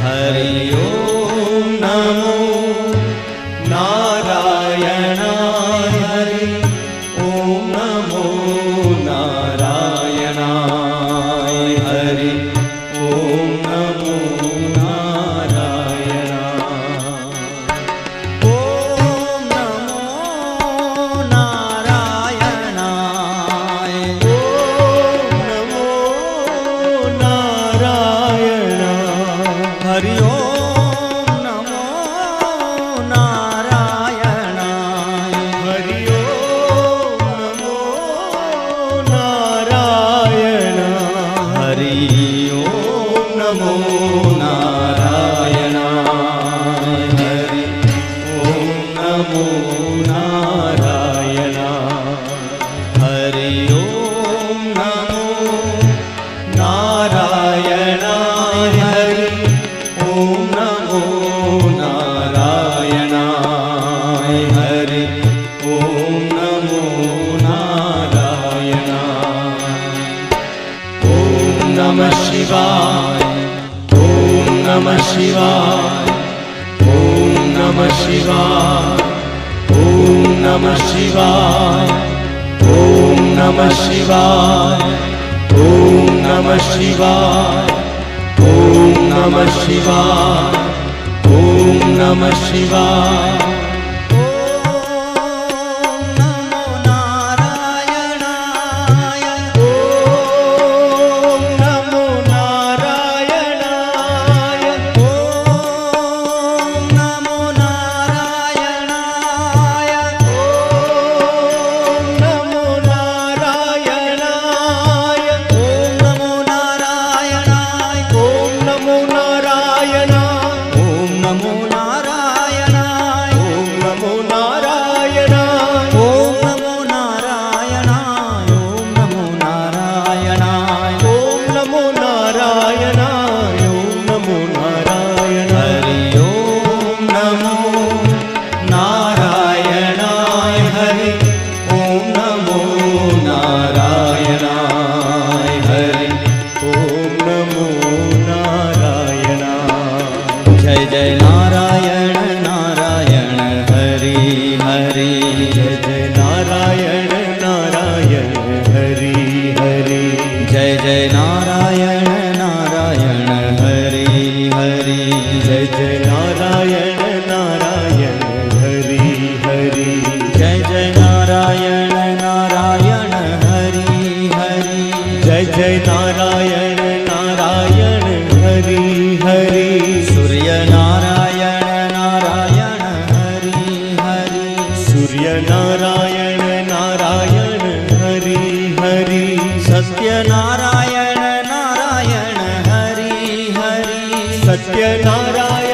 हरि ओम नमो नारायणाय हरि ओम नमो नारायणाय हरि ओम नमो हरि ओम नमो नारायणाय हरि ओम नमो नारायणाय हरि ओम नमो नारायणाय हरि ओम नमो नारायणाय हरि ओम नमो नारायणाय हरि ओम नमो नारायणाय हरि ओम नमो नारायणाय ओम नमः शिवाय ओम नमः शिवाय ओम नमः शिवाय ओम नमः शिवाय ओम नमः शिवाय ओम नमः शिवाय ओम नमः शिवाय ओम नमः शिवाय जय नारायण नारायण हरि हरि जय जय नारायण नारायण हरि हरि जय जय नारायण नारायण हरि हरि जय जय नारायण नारायण हरि हरि जय जय नारायण नारायण हरि हरि जय जय नारायण नारायण हरि हरि सूर्य नारायण नारायण हरि हरि सूर्य नारायण नारायण हरि हरि सत्य नारायण नारायण हरि हरि सत्य नारायण